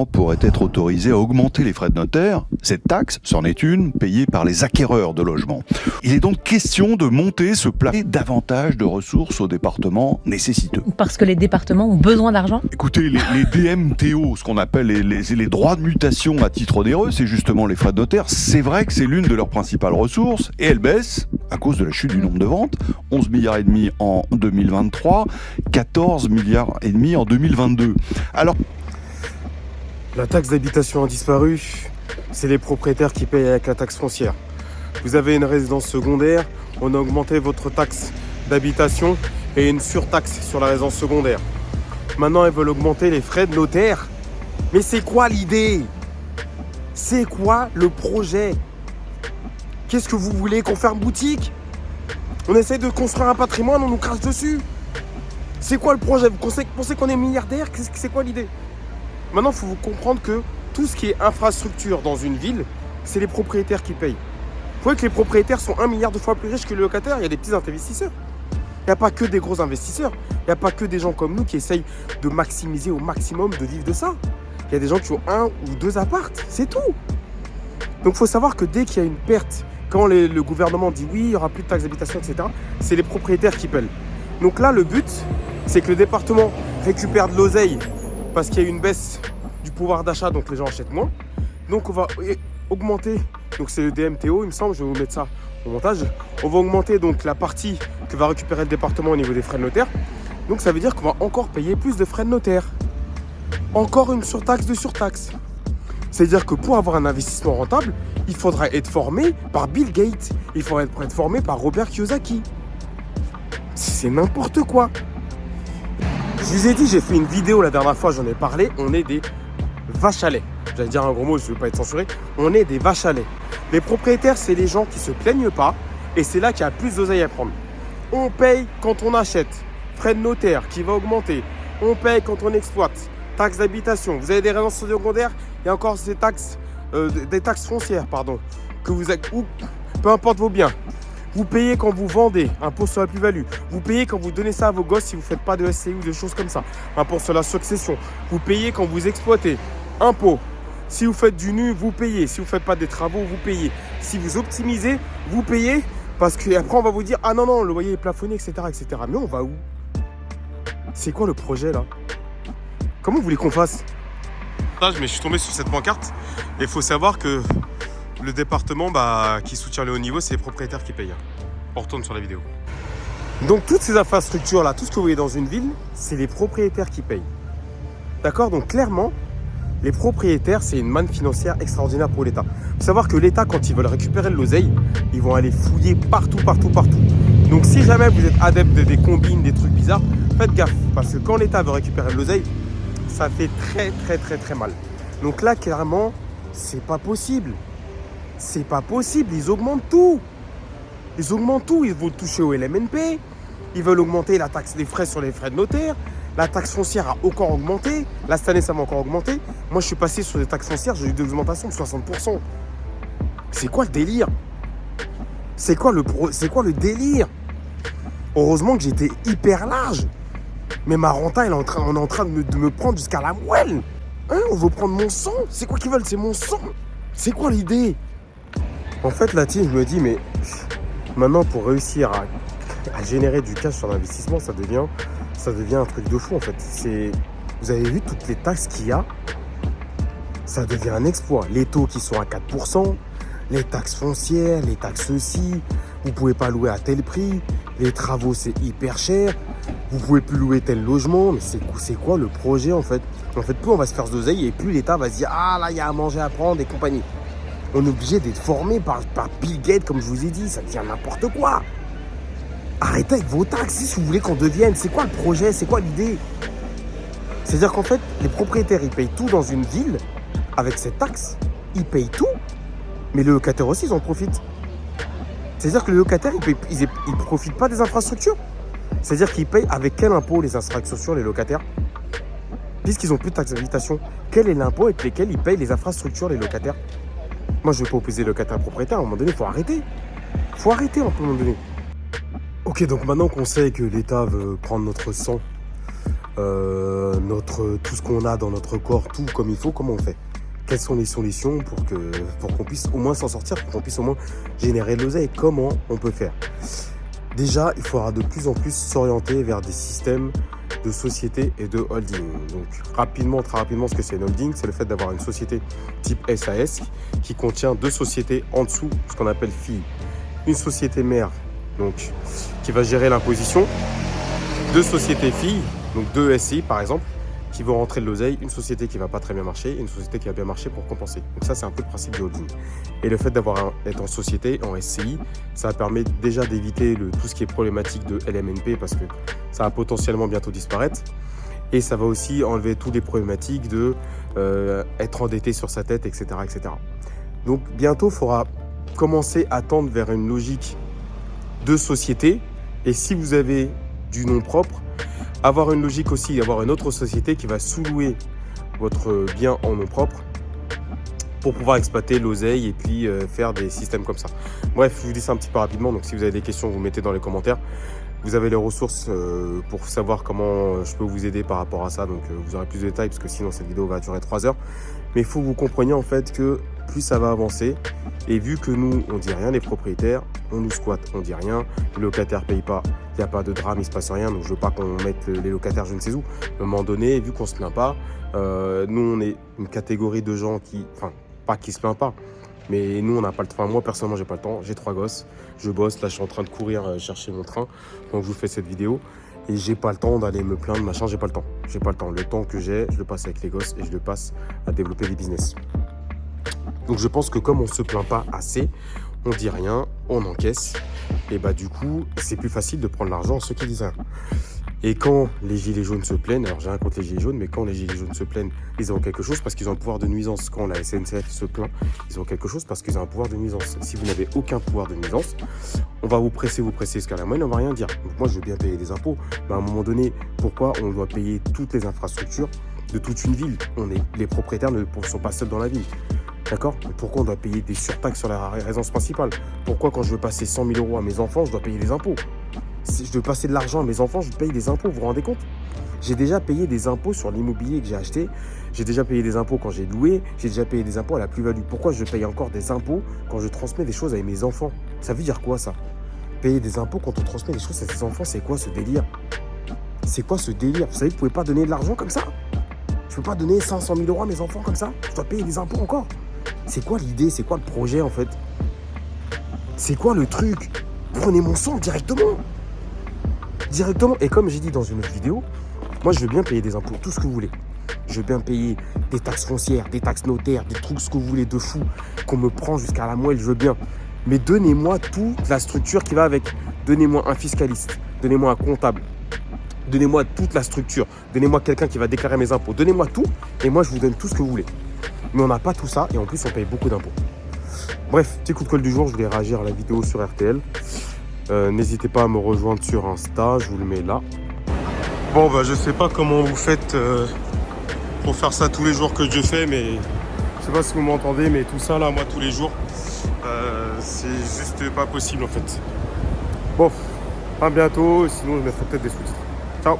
pourrait être autorisé à augmenter les frais de notaire. Cette taxe, c'en est une, payée par les acquéreurs de logements. Il est donc question de monter ce plafond davantage de ressources aux départements nécessiteux. Parce que les départements ont besoin d'argent ? Écoutez, les DMTO, ce qu'on appelle les droits de mutation à titre onéreux, c'est justement les frais de notaire. C'est vrai que c'est l'une de leurs principales ressources et elle baisse à cause de la chute du nombre de ventes. 11,5 milliards en 2023, 14,5 milliards en 2022. Alors, la taxe d'habitation a disparu, c'est les propriétaires qui payent avec la taxe foncière. Vous avez une résidence secondaire, on a augmenté votre taxe d'habitation et une surtaxe sur la résidence secondaire. Maintenant, ils veulent augmenter les frais de notaire. Mais c'est quoi l'idée ? C'est quoi le projet ? Qu'est-ce que vous voulez, qu'on ferme boutique ? On essaie de construire un patrimoine, on nous crache dessus. C'est quoi le projet ? Vous pensez qu'on est milliardaire ? C'est quoi l'idée ? Maintenant, il faut vous comprendre que tout ce qui est infrastructure dans une ville, c'est les propriétaires qui payent. Vous voyez que les propriétaires sont 1 milliard de fois plus riches que les locataires. Il y a des petits investisseurs. Il n'y a pas que des gros investisseurs. Il n'y a pas que des gens comme nous qui essayent de maximiser au maximum, de vivre de ça. Il y a des gens qui ont 1 ou 2 appartes. C'est tout. Donc, il faut savoir que dès qu'il y a une perte, quand le gouvernement dit oui, il n'y aura plus de taxes d'habitation, etc., c'est les propriétaires qui paient. Donc là, le but, c'est que le département récupère de l'oseille parce qu'il y a une baisse du pouvoir d'achat, donc les gens achètent moins. Donc on va augmenter, donc c'est le DMTO, il me semble, je vais vous mettre ça au montage. On va augmenter donc la partie que va récupérer le département au niveau des frais de notaire. Donc ça veut dire qu'on va encore payer plus de frais de notaire. Encore une surtaxe de surtaxe. C'est-à-dire que pour avoir un investissement rentable, il faudra être formé par Bill Gates. Il faudra être formé par Robert Kiyosaki. C'est n'importe quoi. Je vous ai dit, j'ai fait une vidéo la dernière fois, j'en ai parlé. On est des vaches à lait. J'allais dire un gros mot, je ne veux pas être censuré. On est des vaches à lait. Les propriétaires, c'est les gens qui ne se plaignent pas. Et c'est là qu'il y a plus d'oseille à prendre. On paye quand on achète. Frais de notaire qui va augmenter. On paye quand on exploite. Taxes d'habitation. Vous avez des résidences secondaires, il y a encore des taxes foncières, pardon. Que vous avez, ou peu importe vos biens. Vous payez quand vous vendez, impôt sur la plus-value. Vous payez quand vous donnez ça à vos gosses si vous ne faites pas de SCI ou de choses comme ça. Impôt sur la succession. Vous payez quand vous exploitez. Impôt. Si vous faites du nu, vous payez. Si vous ne faites pas des travaux, vous payez. Si vous optimisez, vous payez. Parce qu'après, on va vous dire, ah non, le loyer est plafonné, etc., etc. Mais on va où ? C'est quoi le projet, là ? Comment vous voulez qu'on fasse ? Mais je suis tombé sur cette pancarte. Et il faut savoir que le département qui soutient le haut niveau, c'est les propriétaires qui payent. On retourne sur la vidéo. Donc toutes ces infrastructures-là, tout ce que vous voyez dans une ville, c'est les propriétaires qui payent. D'accord ? Donc clairement, les propriétaires, c'est une manne financière extraordinaire pour l'État. Il faut savoir que l'État, quand ils veulent récupérer de l'oseille, ils vont aller fouiller partout. Donc si jamais vous êtes adepte des combines, des trucs bizarres, faites gaffe. Parce que quand l'État veut récupérer de l'oseille, ça fait très mal. Donc là, clairement, c'est pas possible. C'est pas possible, ils augmentent tout. Ils veulent toucher au LMNP, ils veulent augmenter la taxe des frais sur les frais de notaire, la taxe foncière a encore augmenté, là cette année ça va encore augmenter. Moi je suis passé sur des taxes foncières, j'ai eu des augmentations de 60%. C'est quoi le délire ? C'est quoi le délire ? Heureusement que j'étais hyper large, mais ma renta on est en train de me prendre jusqu'à la moelle. Hein, on veut prendre mon sang ? C'est quoi qu'ils veulent ? C'est mon sang ? C'est quoi l'idée ? En fait, là, je me dis, mais maintenant, pour réussir à générer du cash sur l'investissement, ça devient un truc de fou, en fait. Vous avez vu toutes les taxes qu'il y a ? Ça devient un exploit. Les taux qui sont à 4%, les taxes foncières, les taxes ceci, vous ne pouvez pas louer à tel prix, les travaux, c'est hyper cher, vous ne pouvez plus louer tel logement, mais c'est quoi le projet, en fait ? En fait, plus on va se faire d'oseille et plus l'État va se dire « Ah, là, il y a à manger à prendre et compagnie ». On est obligé d'être formé par Bill Gates, comme je vous ai dit, ça devient n'importe quoi. Arrêtez avec vos taxes, si vous voulez qu'on devienne. C'est quoi le projet ? C'est quoi l'idée ? C'est-à-dire qu'en fait, les propriétaires, ils payent tout dans une ville, avec cette taxe, ils payent tout, mais les locataires aussi, ils en profitent. C'est-à-dire que les locataires, ils profitent pas des infrastructures. C'est-à-dire qu'ils payent avec quel impôt les infrastructures, les locataires ? Puisqu'ils n'ont plus de taxe d'habitation, quel est l'impôt avec lequel ils payent les infrastructures, les locataires ? Moi, je ne vais pas opposer locataire propriétaire. À un moment donné, il faut arrêter. Il faut arrêter à un moment donné. Ok, donc maintenant qu'on sait que l'État veut prendre notre sang, tout ce qu'on a dans notre corps, tout comme il faut, comment on fait? Quelles sont les solutions pour qu'on puisse au moins s'en sortir, pour qu'on puisse au moins générer de l'oseille? Comment on peut faire? Déjà, il faudra de plus en plus s'orienter vers des systèmes de société et de holding. Donc rapidement, très rapidement, ce que c'est une holding, c'est le fait d'avoir une société type SAS qui contient 2 sociétés en dessous, ce qu'on appelle filles. Une société mère, donc qui va gérer l'imposition, 2 sociétés filles, donc 2 SCI par exemple, qui vont rentrer de l'oseille, une société qui va pas très bien marcher et une société qui va bien marcher pour compenser. Donc ça, c'est un peu le principe du holding. Et le fait d'être en société, en SCI, ça permet déjà d'éviter tout ce qui est problématique de LMNP parce que ça va potentiellement bientôt disparaître. Et ça va aussi enlever toutes les problématiques de être endetté sur sa tête, etc., etc. Donc bientôt, il faudra commencer à tendre vers une logique de société. Et si vous avez du nom propre, avoir une logique aussi, avoir une autre société qui va sous-louer votre bien en nom propre pour pouvoir exploiter l'oseille et puis faire des systèmes comme ça. Bref, je vous dis ça un petit peu rapidement, donc si vous avez des questions, vous mettez dans les commentaires. Vous avez les ressources pour savoir comment je peux vous aider par rapport à ça, donc vous aurez plus de détails parce que sinon cette vidéo va durer 3 heures. Mais il faut que vous compreniez en fait que plus ça va avancer, et vu que nous, on dit rien, les propriétaires, on nous squatte, on dit rien, les locataires payent pas, il n'y a pas de drame, il se passe rien, donc je veux pas qu'on mette les locataires je ne sais où. À un moment donné, vu qu'on se plaint pas, nous on est une catégorie de gens enfin pas qui se plaint pas, mais nous on n'a pas le temps. Enfin, moi personnellement j'ai pas le temps, j'ai 3 gosses, je bosse, là je suis en train de courir chercher mon train, donc je vous fais cette vidéo. Et j'ai pas le temps d'aller me plaindre, machin, j'ai pas le temps. J'ai pas le temps. Le temps que j'ai, je le passe avec les gosses et je le passe à développer des business. Donc je pense que comme on se plaint pas assez, on dit rien, on encaisse. Et bah du coup, c'est plus facile de prendre l'argent à ceux qui disent rien. Et quand les gilets jaunes se plaignent, alors j'ai rien contre les gilets jaunes, mais quand les gilets jaunes se plaignent, ils ont quelque chose parce qu'ils ont un pouvoir de nuisance. Quand la SNCF se plaint, ils ont quelque chose parce qu'ils ont un pouvoir de nuisance. Si vous n'avez aucun pouvoir de nuisance, on va vous presser jusqu'à la moelle, on va rien dire. Donc moi je veux bien payer des impôts, mais à un moment donné, pourquoi on doit payer toutes les infrastructures de toute une ville? Les propriétaires ne sont pas seuls dans la ville. D'accord? Pourquoi on doit payer des surtaxes sur la résidence principale? Pourquoi quand je veux passer 100 000 € à mes enfants, je dois payer des impôts? Si je veux passer de l'argent à mes enfants, je paye des impôts, vous vous rendez compte? J'ai déjà payé des impôts sur l'immobilier que j'ai acheté, j'ai déjà payé des impôts quand j'ai loué, j'ai déjà payé des impôts à la plus-value. Pourquoi je paye encore des impôts quand je transmets des choses à mes enfants? Ça veut dire quoi ça? Payer des impôts quand on transmet des choses à ses enfants, c'est quoi ce délire? C'est quoi ce délire? Vous savez, vous pouvez pas donner de l'argent comme ça? Je peux pas donner 500 000 € à mes enfants comme ça? Je dois payer des impôts encore? C'est quoi l'idée? C'est quoi le projet en fait? C'est quoi le truc? Prenez mon sang directement. Directement. Et comme j'ai dit dans une autre vidéo, moi je veux bien payer des impôts, tout ce que vous voulez. Je veux bien payer des taxes foncières, des taxes notaires, des trucs, ce que vous voulez de fou, qu'on me prend jusqu'à la moelle, je veux bien. Mais donnez-moi toute la structure qui va avec. Donnez-moi un fiscaliste, donnez-moi un comptable, donnez-moi toute la structure, donnez-moi quelqu'un qui va déclarer mes impôts, donnez-moi tout et moi je vous donne tout ce que vous voulez. Mais on n'a pas tout ça et en plus on paye beaucoup d'impôts. Bref, petit coup de colle du jour, je voulais réagir à la vidéo sur RTL. N'hésitez pas à me rejoindre sur Insta, je vous le mets là. Bon bah je sais pas comment vous faites pour faire ça tous les jours que je fais, mais je sais pas si vous m'entendez, mais tout ça là, moi tous les jours, c'est juste pas possible en fait. Bon, à bientôt, sinon je mettrai peut-être des sous-titres. Ciao.